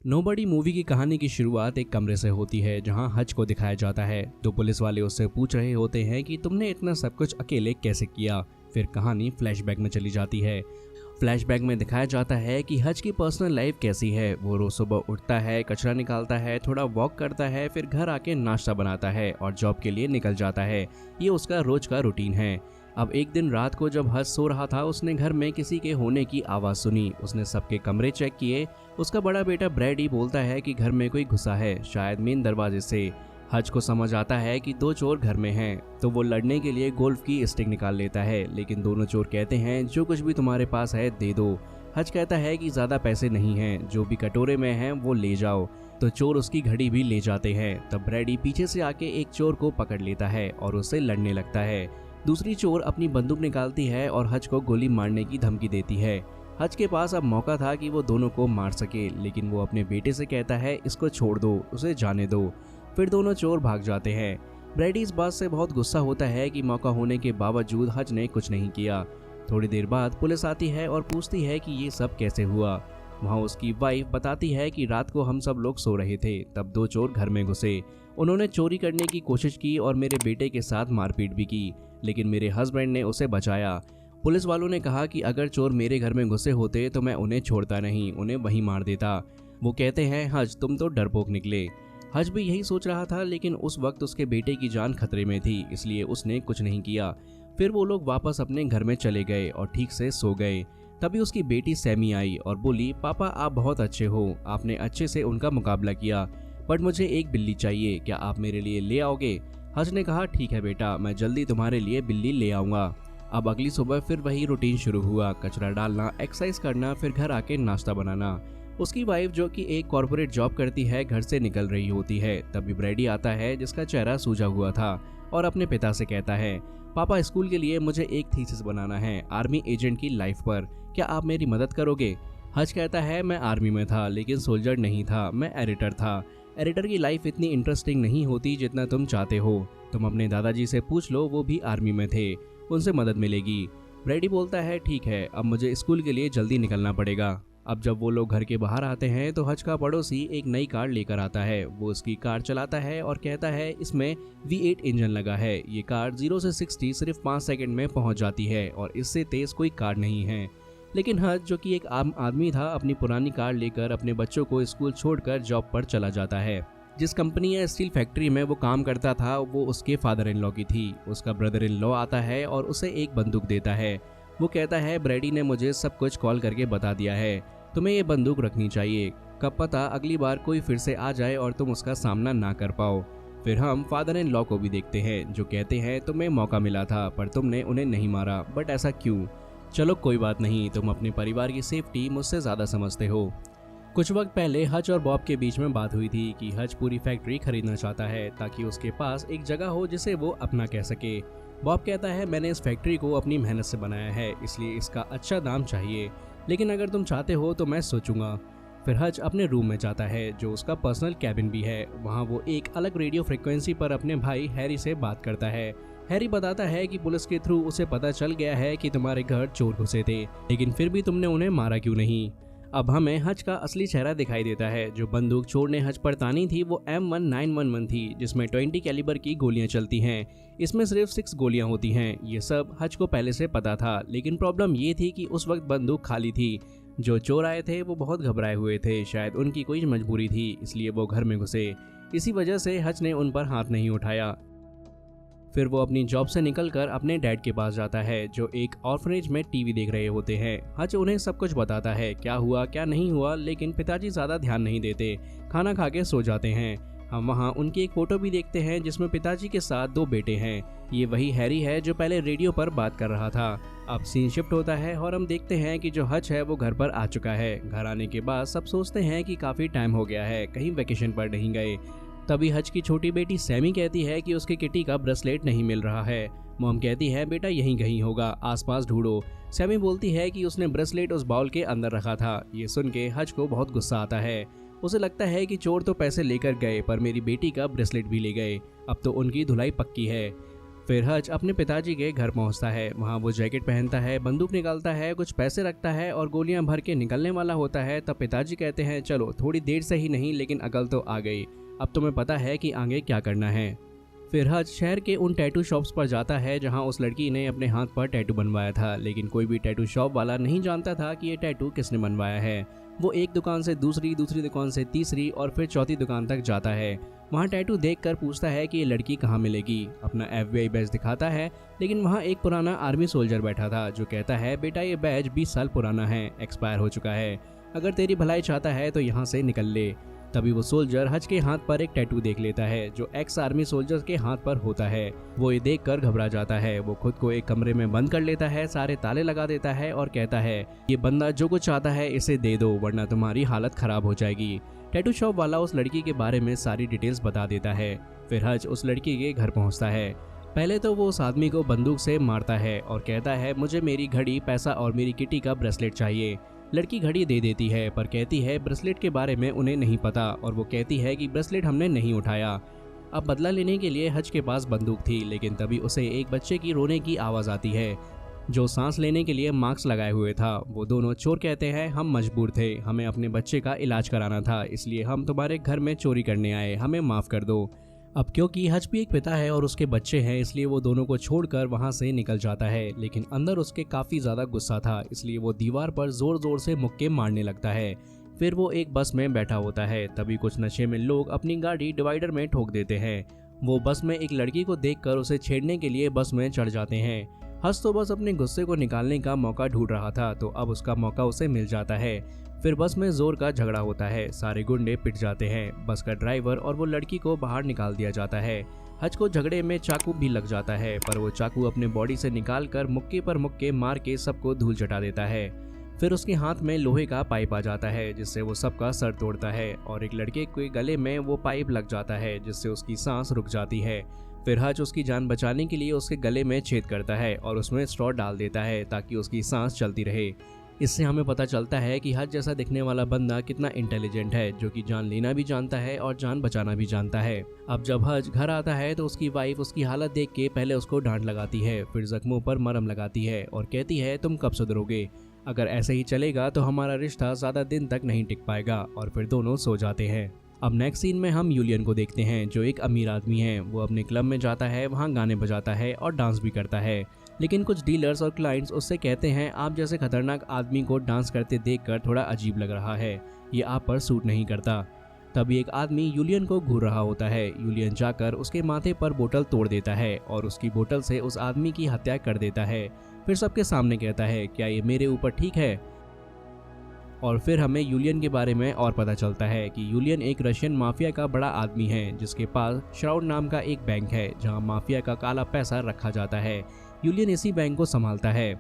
Nobody movie की कहानी की शुरुआत एक कमरे से होती है जहां हज को दिखाया जाता है। तो पुलिस वाले उससे पूछ रहे होते हैं कि तुमने इतना सब कुछ अकेले कैसे किया। फिर कहानी फ्लैशबैक में चली जाती है। फ्लैशबैक में दिखाया जाता है कि हज की पर्सनल लाइफ कैसी है। वो रोज सुबह उठता है, कचरा निकालता है, थोड़ा वॉक करता है, फिर घर आके नाश्ता बनाता है और जॉब के लिए निकल जाता है। ये उसका रोज का रूटीन है। अब एक दिन रात को जब हज सो रहा था, उसने घर में किसी के होने की आवाज़ सुनी। उसने सबके कमरे चेक किए। उसका बड़ा बेटा ब्रैडी बोलता है कि घर में कोई घुसा है, शायद मेन दरवाजे से। हज को समझ आता है कि दो चोर घर में हैं, तो वो लड़ने के लिए गोल्फ की स्टिक निकाल लेता है, लेकिन दोनों चोर कहते हैं जो कुछ भी तुम्हारे पास है दे दो। हज कहता है कि ज़्यादा पैसे नहीं हैं, जो भी कटोरे में हैं वो ले जाओ। तो चोर उसकी घड़ी भी ले जाते हैं। तब ब्रैडी पीछे से आके एक चोर को पकड़ लेता है और उससे लड़ने लगता है। दूसरी चोर अपनी बंदूक निकालती है और हज को गोली मारने की धमकी देती है। हज के पास अब मौका था कि वो दोनों को मार सके, लेकिन वो अपने बेटे से कहता है इसको छोड़ दो, उसे जाने दो। फिर दोनों चोर भाग जाते हैं। ब्रैडी इस बात से बहुत गुस्सा होता है कि मौका होने के बावजूद हज ने कुछ नहीं किया। थोड़ी देर बाद पुलिस आती है और पूछती है कि ये सब कैसे हुआ। वहाँ उसकी वाइफ बताती है कि रात को हम सब लोग सो रहे थे, तब दो चोर घर में घुसे। उन्होंने चोरी करने की कोशिश की और मेरे बेटे के साथ मारपीट भी की, लेकिन मेरे हस्बैंड ने उसे बचाया। पुलिस वालों ने कहा कि अगर चोर मेरे घर में घुसे होते तो मैं उन्हें छोड़ता नहीं, उन्हें वहीं मार देता। वो कहते हैं हज तुम तो डरपोक निकले। हज भी यही सोच रहा था, लेकिन उस वक्त उसके बेटे की जान खतरे में थी, इसलिए उसने कुछ नहीं किया। फिर वो लोग वापस अपने घर में चले गए और ठीक से सो गए। तभी उसकी बेटी सैमी आई और बोली, पापा आप बहुत अच्छे हो, आपने अच्छे से उनका मुकाबला किया, बट मुझे एक बिल्ली चाहिए, क्या आप मेरे लिए ले आओगे। हज ने कहा ठीक है बेटा, मैं जल्दी तुम्हारे लिए बिल्ली ले आऊँगा। अब अगली सुबह फिर वही रूटीन शुरू हुआ, कचरा डालना, एक्सरसाइज करना, फिर घर आके नाश्ता बनाना। उसकी वाइफ जो कि एक कॉर्पोरेट जॉब करती है घर से निकल रही होती है। तभी ब्रैडी आता है जिसका चेहरा सूजा हुआ था और अपने पिता से कहता है, पापा स्कूल के लिए मुझे एक थीसिस बनाना है आर्मी एजेंट की लाइफ पर, क्या आप मेरी मदद करोगे। हज कहता है मैं आर्मी में था लेकिन सोल्जर नहीं था, मैं एडिटर था। एडिटर की लाइफ इतनी इंटरेस्टिंग नहीं होती जितना तुम चाहते हो। तुम अपने दादाजी से पूछ लो, वो भी आर्मी में थे, उनसे मदद मिलेगी। ब्रैडी बोलता है ठीक है, अब मुझे स्कूल के लिए जल्दी निकलना पड़ेगा। अब जब वो लोग घर के बाहर आते हैं तो हज का पड़ोसी एक नई कार लेकर आता है। वो उसकी कार चलाता है और कहता है इसमें V8 इंजन लगा है। ये कार 0 से 60 सिर्फ 5 सेकंड में पहुंच जाती है और इससे तेज कोई कार नहीं है। लेकिन हज जो कि एक आम आदमी था, अपनी पुरानी कार लेकर अपने बच्चों को स्कूल छोड़कर जॉब पर चला जाता है। जिस कंपनी या स्टील फैक्ट्री में वो काम करता था वो उसके फादर इन लॉ की थी। उसका ब्रदर इन लॉ आता है और उसे एक बंदूक देता है। वो कहता है ब्रैडी ने मुझे सब कुछ कॉल करके बता दिया है, तुम्हें ये बंदूक रखनी चाहिए, कब पता अगली बार कोई फिर से आ जाए और तुम उसका सामना ना कर पाओ। फिर हम फादर इन लॉ को भी देखते हैं जो कहते हैं तुम्हें मौका मिला था पर तुमने उन्हें नहीं मारा, बट ऐसा क्यों। चलो कोई बात नहीं, तुम अपने परिवार की सेफ्टी मुझसे ज़्यादा समझते हो। कुछ वक्त पहले हज और बॉब के बीच में बात हुई थी कि हज पूरी फैक्ट्री खरीदना चाहता है ताकि उसके पास एक जगह हो जिसे वो अपना कह सके। बॉब कहता है मैंने इस फैक्ट्री को अपनी मेहनत से बनाया है, इसलिए इसका अच्छा दाम चाहिए, लेकिन अगर तुम चाहते हो तो मैं सोचूंगा। फिर हज अपने रूम में जाता है जो उसका पर्सनल कैबिन भी है। वहाँ वो एक अलग रेडियो फ्रिक्वेंसी पर अपने भाई हैरी से बात करता है। हैरी बताता है कि पुलिस के थ्रू उसे पता चल गया है कि तुम्हारे घर चोर घुसे थे, लेकिन फिर भी तुमने उन्हें मारा क्यों नहीं। अब हमें हज का असली चेहरा दिखाई देता है। जो बंदूक चोर ने हज पर तानी थी वो M1911 थी, जिसमें 20 कैलिबर की गोलियां चलती हैं। इसमें सिर्फ 6 गोलियां होती हैं। ये सब हज को पहले से पता था, लेकिन प्रॉब्लम ये थी कि उस वक्त बंदूक खाली थी। जो चोर आए थे वो बहुत घबराए हुए थे, शायद उनकी कोई मजबूरी थी, इसलिए वो घर में घुसे। इसी वजह से हज ने उन पर हाथ नहीं उठाया। फिर वो अपनी जॉब से निकलकर अपने डैड के पास जाता है जो एक ऑर्फनेज में टीवी देख रहे होते हैं। हज उन्हें सब कुछ बताता है, क्या हुआ क्या नहीं हुआ, लेकिन पिताजी ज़्यादा ध्यान नहीं देते, खाना खा के सो जाते हैं। हम वहाँ उनकी एक फ़ोटो भी देखते हैं जिसमें पिताजी के साथ 2 बेटे हैं। ये वही हैरी है जो पहले रेडियो पर बात कर रहा था। अब सीन शिफ्ट होता है और हम देखते हैं कि जो हज है वो घर पर आ चुका है। घर आने के बाद सब सोचते हैं कि काफ़ी टाइम हो गया है, कहीं वेकेशन पर नहीं गए। तभी हज की छोटी बेटी सैमी कहती है कि उसके किटी का ब्रेसलेट नहीं मिल रहा है। मॉम कहती है बेटा यहीं कहीं होगा, आसपास ढूंढो। सैमी बोलती है कि उसने ब्रेसलेट उस बाउल के अंदर रखा था। ये सुन के हज को बहुत गुस्सा आता है। उसे लगता है कि चोर तो पैसे लेकर गए पर मेरी बेटी का ब्रेसलेट भी ले गए, अब तो उनकी धुलाई पक्की है। फिर हज अपने पिताजी के घर पहुंचता है। वहां वो जैकेट पहनता है, बंदूक निकालता है, कुछ पैसे रखता है और गोलियां भर के निकलने वाला होता है। तब पिताजी कहते हैं चलो थोड़ी देर से ही नहीं लेकिन अकल तो आ गई, अब तुम्हें पता है कि आगे क्या करना है। फिर हज शहर के उन टैटू शॉप्स पर जाता है जहां उस लड़की ने अपने हाथ पर टैटू बनवाया था, लेकिन कोई भी टैटू शॉप वाला नहीं जानता था कि ये टैटू किसने बनवाया है। वो एक दुकान से दूसरी, दूसरी दुकान से तीसरी और फिर चौथी दुकान तक जाता है। वहाँ टैटू देखकर पूछता है कि ये लड़की कहाँ मिलेगी। अपना FBI बैज दिखाता है, लेकिन वहाँ एक पुराना आर्मी सोल्जर बैठा था जो कहता है बेटा ये बैज 20 साल पुराना है, एक्सपायर हो चुका है, अगर तेरी भलाई चाहता है तो यहाँ से निकल ले। तभी वो सोल्जर हज के हाथ पर एक टैटू देख लेता है जो एक्स आर्मी सोल्जर के हाथ पर होता है। वो ये देखकर घबरा जाता है। वो खुद को एक कमरे में बंद कर लेता है, सारे ताले लगा देता है और कहता है ये बंदा जो कुछ चाहता है इसे दे दो वरना तुम्हारी हालत खराब हो जाएगी। टैटू शॉप वाला उस लड़की के बारे में सारी डिटेल्स बता देता है। फिर हज उस लड़की के घर पहुंचता है। पहले तो वो उस आदमी को बंदूक से मारता है और कहता है मुझे मेरी घड़ी, पैसा और मेरी किटी का ब्रेसलेट चाहिए। लड़की घड़ी दे देती है पर कहती है ब्रेसलेट के बारे में उन्हें नहीं पता और वो कहती है कि ब्रेसलेट हमने नहीं उठाया। अब बदला लेने के लिए हज के पास बंदूक थी, लेकिन तभी उसे एक बच्चे की रोने की आवाज़ आती है जो सांस लेने के लिए मास्क लगाए हुए था। वो दोनों चोर कहते हैं हम मजबूर थे, हमें अपने बच्चे का इलाज कराना था, इसलिए हम तुम्हारे घर में चोरी करने आए, हमें माफ़ कर दो। अब क्योंकि हज भी एक पिता है और उसके बच्चे हैं, इसलिए वो दोनों को छोड़कर वहां से निकल जाता है, लेकिन अंदर उसके काफ़ी ज़्यादा गुस्सा था, इसलिए वो दीवार पर ज़ोर ज़ोर से मुक्के मारने लगता है। फिर वो एक बस में बैठा होता है। तभी कुछ नशे में लोग अपनी गाड़ी डिवाइडर में ठोक देते हैं। वो बस में एक लड़की को देखकर उसे छेड़ने के लिए बस में चढ़ जाते हैं। हज तो बस अपने गुस्से को निकालने का मौका ढूंढ रहा था, तो अब उसका मौका उसे मिल जाता है। फिर बस में जोर का झगड़ा होता है, सारे गुंडे पिट जाते हैं। बस का ड्राइवर और वो लड़की को बाहर निकाल दिया जाता है। हज को झगड़े में चाकू भी लग जाता है, पर वो चाकू अपने बॉडी से निकालकर मुक्के पर मुक्के मार के सबको धूल चटा देता है। फिर उसके हाथ में लोहे का पाइप आ जाता है जिससे वो सबका सर तोड़ता है और एक लड़के के गले में वो पाइप लग जाता है जिससे उसकी सांस रुक जाती है। फिर हज उसकी जान बचाने के लिए उसके गले में छेद करता है और उसमें स्ट्रॉ डाल देता है ताकि उसकी सांस चलती रहे। इससे हमें पता चलता है कि हज जैसा दिखने वाला बंदा कितना इंटेलिजेंट है, जो कि जान लेना भी जानता है और जान बचाना भी जानता है। अब जब हज घर आता है तो उसकी वाइफ उसकी हालत देख के पहले उसको डांट लगाती है, फिर जख्मों पर मरहम लगाती है और कहती है तुम कब सुधरोगे, अगर ऐसे ही चलेगा तो हमारा रिश्ता ज़्यादा दिन तक नहीं टिक पाएगा। और फिर दोनों सो जाते हैं। अब नेक्स्ट सीन में हम यूलियन को देखते हैं जो एक अमीर आदमी है। वो अपने क्लब में जाता है, वहाँ गाने बजाता है और डांस भी करता है, लेकिन कुछ डीलर्स और क्लाइंट्स उससे कहते हैं आप जैसे खतरनाक आदमी को डांस करते देखकर थोड़ा अजीब लग रहा है, ये आप पर सूट नहीं करता। तभी एक आदमी यूलियन को घूर रहा होता है। यूलियन जाकर उसके माथे पर बोतल तोड़ देता है और उसकी बोतल से उस आदमी की हत्या कर देता है। फिर सबके सामने कहता है क्या ये मेरे ऊपर ठीक है। और फिर हमें यूलियन के बारे में और पता चलता है कि यूलियन एक रशियन माफिया का बड़ा आदमी है जिसके पास श्राउड नाम का एक बैंक है जहां माफिया का काला पैसा रखा जाता है। यूलियन इसी बैंक को संभालता है।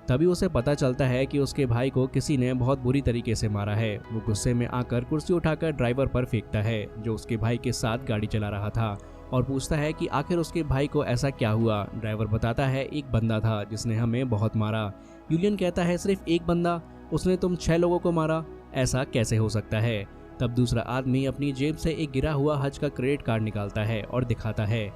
तभी उसे पता चलता है कि उसके भाई को किसी ने बहुत बुरी तरीके से मारा है। वो गुस्से में आकर कुर्सी उठाकर ड्राइवर पर फेंकता है जो उसके भाई के साथ गाड़ी चला रहा था और पूछता है कि आखिर उसके भाई को ऐसा क्या हुआ। ड्राइवर बताता है एक बंदा था जिसने हमें बहुत मारा। यूलियन कहता है सिर्फ एक बंदा, उसने तुम 6 लोगों को मारा, ऐसा कैसे हो सकता है। तब दूसरा आदमी अपनी जेब से एक गिरा हुआ हज का क्रेडिट कार्ड निकालता है और दिखाता है।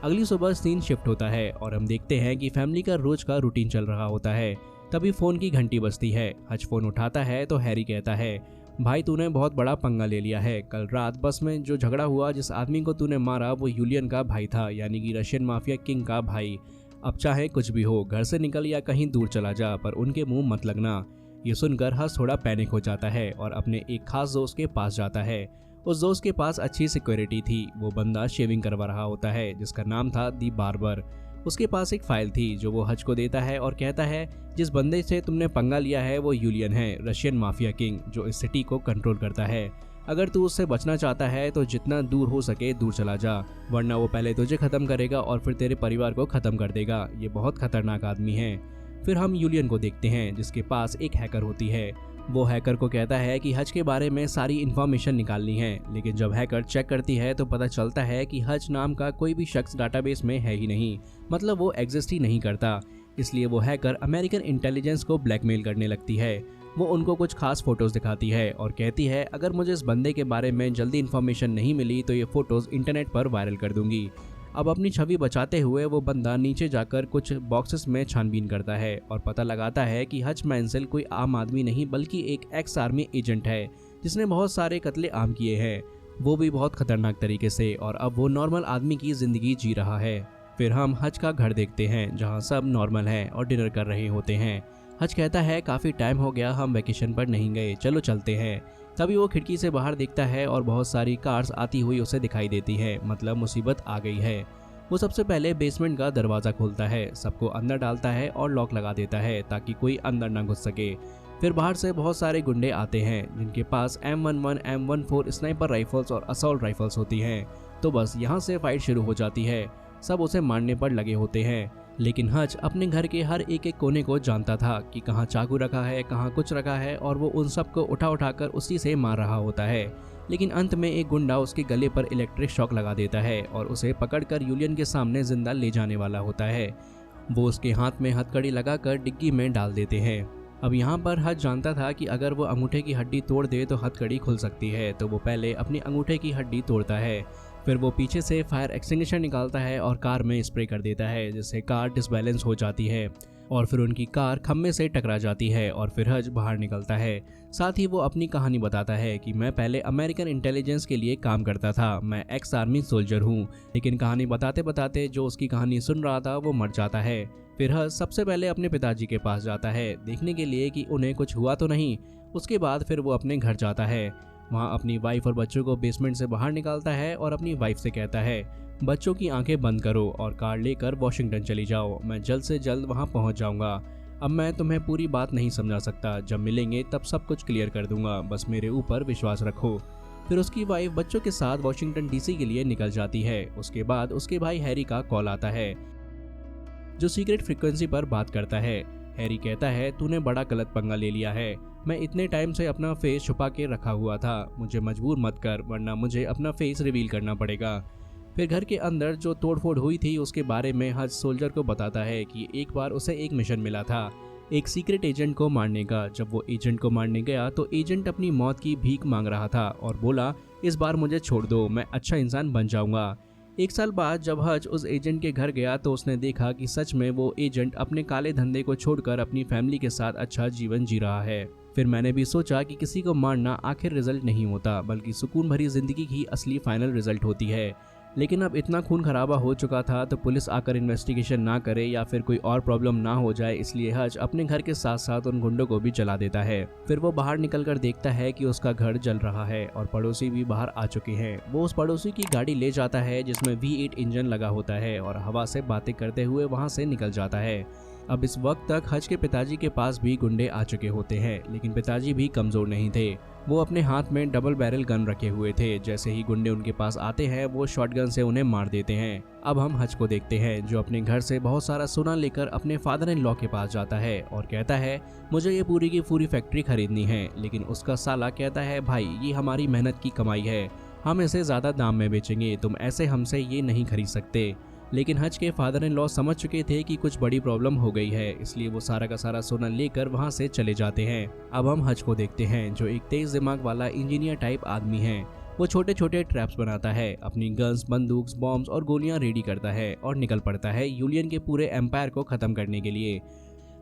अगली सुबह सीन शिफ्ट होता है और हम देखते हैं कि फैमिली का रोज का रूटीन चल रहा होता है। तभी फोन की घंटी बजती है। हज फोन उठाता है तो हैरी कहता है भाई तूने बहुत बड़ा पंगा ले लिया है। कल रात बस में जो झगड़ा हुआ, जिस आदमी को तूने मारा वो यूलियन का भाई था, यानी कि रशियन माफिया किंग का भाई। अब चाहे कुछ भी हो, घर से निकल या कहीं दूर चला जा, पर उनके मुंह मत लगना। ये सुनकर हज थोड़ा पैनिक हो जाता है और अपने एक खास दोस्त के पास जाता है। उस दोस्त के पास अच्छी सिक्योरिटी थी। वो बंदा शेविंग करवा रहा होता है जिसका नाम था दी बार्बर। उसके पास एक फाइल थी जो वो हज को देता है और कहता है जिस बंदे से तुमने पंगा लिया है वो यूलियन है, रशियन माफिया किंग जो इस सिटी को कंट्रोल करता है। अगर तू उससे बचना चाहता है तो जितना दूर हो सके दूर चला जा, वरना वो पहले तुझे खत्म करेगा और फिर तेरे परिवार को खत्म कर देगा। ये बहुत खतरनाक आदमी है। फिर हम यूलियन को देखते हैं जिसके पास एक हैकर होती है। वो हैकर को कहता है कि हज के बारे में सारी इन्फॉर्मेशन निकालनी है, लेकिन जब हैकर चेक करती है तो पता चलता है कि हज नाम का कोई भी शख्स डाटाबेस में है ही नहीं, मतलब वो एग्जिस्ट ही नहीं करता। इसलिए वो हैकर अमेरिकन इंटेलिजेंस को ब्लैकमेल करने लगती है। वो उनको कुछ खास फोटोज़ दिखाती है और कहती है अगर मुझे इस बंदे के बारे में जल्दी इन्फॉर्मेशन नहीं मिली तो ये फ़ोटोज़ इंटरनेट पर वायरल कर दूंगी। अब अपनी छवि बचाते हुए वो बंदा नीचे जाकर कुछ बॉक्सेस में छानबीन करता है और पता लगाता है कि हच मैंसेल कोई आम आदमी नहीं बल्कि एक एक्स आर्मी एजेंट है जिसने बहुत सारे कत्ले आम किए हैं, वो भी बहुत खतरनाक तरीके से, और अब वो नॉर्मल आदमी की जिंदगी जी रहा है। फिर हम हच का घर देखते हैं जहाँ सब नॉर्मल है और डिनर कर रहे होते हैं। हच कहता है काफ़ी टाइम हो गया हम वेकेशन पर नहीं गए, चलो चलते हैं। तभी वो खिड़की से बाहर देखता है और बहुत सारी कार्स आती हुई उसे दिखाई देती है, मतलब मुसीबत आ गई है। वो सबसे पहले बेसमेंट का दरवाज़ा खोलता है, सबको अंदर डालता है और लॉक लगा देता है ताकि कोई अंदर ना घुस सके। फिर बाहर से बहुत सारे गुंडे आते हैं जिनके पास M11, M14 स्नाइपर राइफल्स और असॉल्ट राइफल्स होती हैं। तो बस यहाँ से फाइट शुरू हो जाती है। सब उसे मारने पर लगे होते हैं, लेकिन हच अपने घर के हर एक कोने को जानता था कि कहाँ चाकू रखा है, कहाँ कुछ रखा है, और वो उन सबको उठाकर उसी से मार रहा होता है। लेकिन अंत में एक गुंडा उसके गले पर इलेक्ट्रिक शॉक लगा देता है और उसे पकड़कर यूलियन के सामने जिंदा ले जाने वाला होता है। वो उसके हाथ में हथकड़ी लगाकर डिग्गी में डाल देते हैं। अब यहाँ पर हच जानता था कि अगर वो अंगूठे की हड्डी तोड़ दे तो हथकड़ी खुल सकती है, तो वो पहले अपनी अंगूठे की हड्डी तोड़ता है। फिर वो पीछे से फायर एक्सटिंग्विशर निकालता है और कार में स्प्रे कर देता है, जिससे कार डिसबैलेंस हो जाती है और फिर उनकी कार खम्भे से टकरा जाती है और फिर हच बाहर निकलता है। साथ ही वो अपनी कहानी बताता है कि मैं पहले अमेरिकन इंटेलिजेंस के लिए काम करता था, मैं एक्स आर्मी सोल्जर हूँ। लेकिन कहानी बताते बताते जो उसकी कहानी सुन रहा था वो मर जाता है। फिर हच सबसे पहले अपने पिताजी के पास जाता है देखने के लिए कि उन्हें कुछ हुआ तो नहीं। उसके बाद फिर वो अपने घर जाता है, वहाँ अपनी वाइफ और बच्चों को बेसमेंट से बाहर निकालता है और अपनी वाइफ से कहता है बच्चों की आंखें बंद करो और कार लेकर वॉशिंगटन चली जाओ, मैं जल्द से जल्द वहाँ पहुँच जाऊँगा। अब मैं तुम्हें पूरी बात नहीं समझा सकता, जब मिलेंगे तब सब कुछ क्लियर कर दूंगा, बस मेरे ऊपर विश्वास रखो। फिर उसकी वाइफ बच्चों के साथ वॉशिंगटन DC के लिए निकल जाती है। उसके बाद उसके भाई हैरी का कॉल आता है जो सीक्रेट फ्रीक्वेंसी पर बात करता है। हैरी कहता है तूने बड़ा गलत पंगा ले लिया है, मैं इतने टाइम से अपना फेस छुपा के रखा हुआ था, मुझे मजबूर मत कर वरना मुझे अपना फेस रिवील करना पड़ेगा। फिर घर के अंदर जो तोड़फोड़ हुई थी उसके बारे में हच सोल्जर को बताता है कि एक बार उसे एक मिशन मिला था एक सीक्रेट एजेंट को मारने का। जब वो एजेंट को मारने गया तो एजेंट अपनी मौत की भीख मांग रहा था और बोला इस बार मुझे छोड़ दो, मैं अच्छा इंसान बन जाऊंगा। एक साल बाद जब हच उस एजेंट के घर गया तो उसने देखा कि सच में वो एजेंट अपने काले धंधे को छोड़कर अपनी फैमिली के साथ अच्छा जीवन जी रहा है। फिर मैंने भी सोचा कि किसी को मारना आखिर रिजल्ट नहीं होता, बल्कि सुकून भरी जिंदगी की असली फाइनल रिजल्ट होती है। लेकिन अब इतना खून खराबा हो चुका था तो पुलिस आकर इन्वेस्टिगेशन ना करे या फिर कोई और प्रॉब्लम ना हो जाए, इसलिए हच अपने घर के साथ साथ उन गुंडों को भी जला देता है। फिर वो बाहर निकलकर देखता है कि उसका घर जल रहा है और पड़ोसी भी बाहर आ चुके हैं। वो उस पड़ोसी की गाड़ी ले जाता है जिसमें V8 इंजन लगा होता है और हवा से बातें करते हुए वहां से निकल जाता है। अब इस वक्त तक हच के पिताजी के पास भी गुंडे आ चुके होते हैं, लेकिन पिताजी भी कमजोर नहीं थे। वो अपने हाथ में डबल बैरल गन रखे हुए थे। जैसे ही गुंडे उनके पास आते हैं वो शॉटगन से उन्हें मार देते हैं। अब हम हच को देखते हैं जो अपने घर से बहुत सारा सोना लेकर अपने फादर इन लॉ के पास जाता है और कहता है मुझे ये पूरी की पूरी फैक्ट्री खरीदनी है। लेकिन उसका साला कहता है भाई ये हमारी मेहनत की कमाई है, हम इसे ज्यादा दाम में बेचेंगे, तुम ऐसे हमसे ये नहीं खरीद सकते। लेकिन हच के फादर इन लॉ समझ चुके थे कि कुछ बड़ी प्रॉब्लम हो गई है, इसलिए वो सारा का सारा सोना लेकर वहां से चले जाते हैं। अब हम हच को देखते हैं जो एक तेज दिमाग वाला इंजीनियर टाइप आदमी है। वो छोटे छोटे ट्रैप्स बनाता है, अपनी गन्स, बंदूक, बॉम्ब्स और गोलियां रेडी करता है और निकल पड़ता है यूलियन के पूरे एम्पायर को खत्म करने के लिए।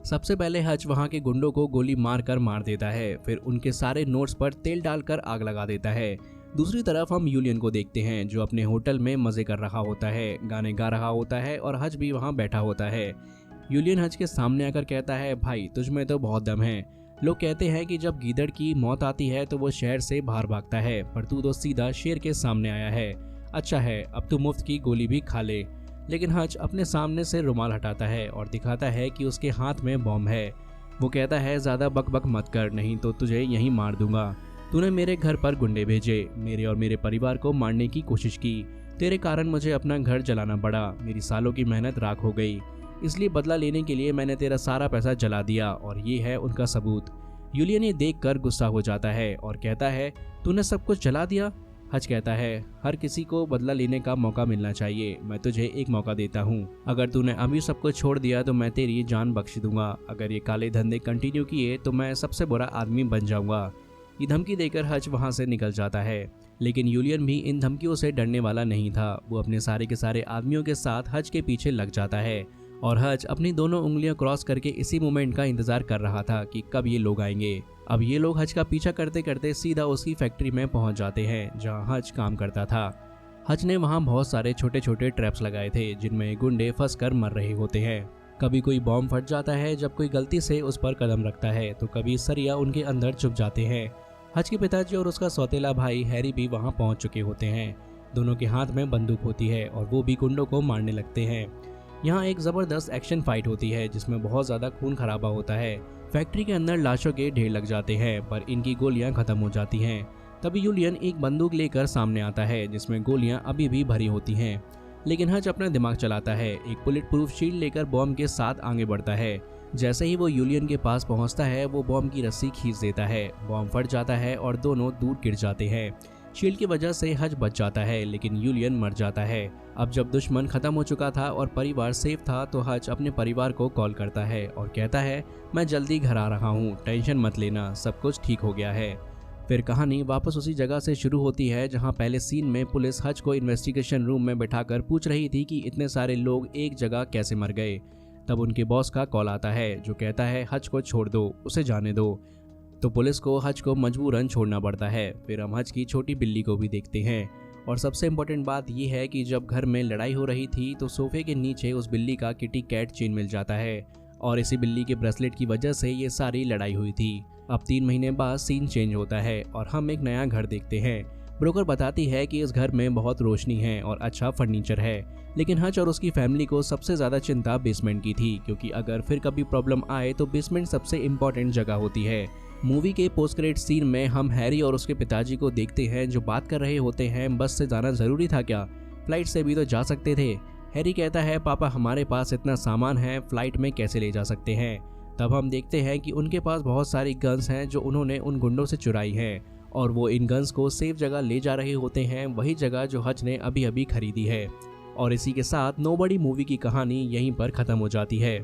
सबसे पहले हच वहां के गुंडों को गोली मारकर मार देता है, फिर उनके सारे नोट्स पर तेल डालकर आग लगा देता है। दूसरी तरफ हम यूलियन को देखते हैं जो अपने होटल में मजे कर रहा होता है, गाने गा रहा होता है और हच भी वहां बैठा होता है। यूलियन हच के सामने आकर कहता है भाई तुझ में तो बहुत दम है। लोग कहते हैं कि जब गीदड़ की मौत आती है तो वो शहर से बाहर भागता है, पर तू तो सीधा शेर के सामने आया है। अच्छा है अब तू मुफ्त की गोली भी खा ले। लेकिन हच अपने सामने से रुमाल हटाता है और दिखाता है कि उसके हाथ में बॉम्ब है। वो कहता है ज्यादा बकबक मत कर, नहीं तो तुझे यहीं मार दूंगा। तूने मेरे घर पर गुंडे भेजे, मेरे और मेरे परिवार को मारने की कोशिश की, तेरे कारण मुझे अपना घर जलाना पड़ा, मेरी सालों की मेहनत राख हो गई, इसलिए बदला लेने के लिए मैंने तेरा सारा पैसा जला दिया और ये है उनका सबूत। यूलियन ये देखकर गुस्सा हो जाता है और कहता है तूने सब कुछ जला दिया। हच कहता है हर किसी को बदला लेने का मौका मिलना चाहिए, मैं तुझे एक मौका देता हूँ, अगर तूने अभी सब कुछ छोड़ दिया तो मैं तेरी जान बख्श दूंगा, अगर ये काले धंधे कंटिन्यू किए तो मैं सबसे बुरा आदमी बन जाऊंगा। ये धमकी देकर हच वहां से निकल जाता है। लेकिन यूलियन भी इन धमकियों से डरने वाला नहीं था। वो अपने सारे के सारे आदमियों के साथ हच के पीछे लग जाता है और हच अपनी दोनों उंगलियां क्रॉस करके इसी मोमेंट का इंतजार कर रहा था कि कब ये लोग आएंगे। अब ये लोग हच का पीछा करते करते सीधा उसकी फैक्ट्री में पहुंच जाते हैं जहां हच काम करता था। हच ने वहां बहुत सारे छोटे छोटे ट्रैप्स लगाए थे जिनमें गुंडे फंस कर मर रहे होते हैं। कभी कोई बॉम्ब फट जाता है जब कोई गलती से उस पर कदम रखता है, तो कभी सरिया उनके अंदर छुप जाते हैं। हच के पिताजी और उसका सौतेला भाई हैरी भी वहां पहुंच चुके होते हैं। दोनों के हाथ में बंदूक होती है और वो भी गुंडों को मारने लगते हैं। यहाँ एक जबरदस्त एक्शन फाइट होती है जिसमें बहुत ज्यादा खून खराबा होता है। फैक्ट्री के अंदर लाशों के ढेर लग जाते हैं पर इनकी गोलियां खत्म हो जाती हैं। तभी यूलियन एक बंदूक लेकर सामने आता है जिसमें गोलियां अभी भी भरी होती हैं। लेकिन हच अपना दिमाग चलाता है, एक बुलेट प्रूफ शील्ड लेकर बॉम्ब के साथ आगे बढ़ता है। जैसे ही वो यूलियन के पास पहुंचता है वो बॉम्ब की रस्सी खींच देता है। बॉम्ब फट जाता है और दोनों दूर गिर जाते हैं। शील्ड की वजह से हच बच जाता है लेकिन यूलियन मर जाता है। अब जब दुश्मन खत्म हो चुका था और परिवार सेफ था तो हच अपने परिवार को कॉल करता है और कहता है, मैं जल्दी घर आ रहा हूँ, टेंशन मत लेना, सब कुछ ठीक हो गया है। फिर कहानी वापस उसी जगह से शुरू होती है जहां पहले सीन में पुलिस हच को इन्वेस्टिगेशन रूम में बैठाकर पूछ रही थी कि इतने सारे लोग एक जगह कैसे मर गए। तब उनके बॉस का कॉल आता है जो कहता है हच को छोड़ दो, उसे जाने दो। तो पुलिस को हच को मजबूरन छोड़ना पड़ता है। फिर हम हच की छोटी बिल्ली को भी देखते हैं और सबसे इम्पोर्टेंट बात यह है कि जब घर में लड़ाई हो रही थी तो सोफे के नीचे उस बिल्ली का किटी कैट चेन मिल जाता है और इसी बिल्ली के ब्रेसलेट की वजह से ये सारी लड़ाई हुई थी। अब 3 महीने बाद सीन चेंज होता है और हम एक नया घर देखते हैं। ब्रोकर बताती है कि इस घर में बहुत रोशनी है और अच्छा फर्नीचर है। लेकिन हच और उसकी फैमिली को सबसे ज़्यादा चिंता बेसमेंट की थी क्योंकि अगर फिर कभी प्रॉब्लम आए तो बेसमेंट सबसे इम्पॉर्टेंट जगह होती है। मूवी के पोस्ट क्रेडिट सीन में हम हैरी और उसके पिताजी को देखते हैं जो बात कर रहे होते हैं, बस से जाना ज़रूरी था क्या, फ्लाइट से भी तो जा सकते थे। हैरी कहता है, पापा हमारे पास इतना सामान है, फ्लाइट में कैसे ले जा सकते हैं। तब हम देखते हैं कि उनके पास बहुत सारी गन्स हैं जो उन्होंने उन गुंडों से चुराई हैं और वो इन गन्स को सेफ जगह ले जा रहे होते हैं, वही जगह जो हच ने अभी अभी खरीदी है। और इसी के साथ नोबडी मूवी की कहानी यहीं पर ख़त्म हो जाती है।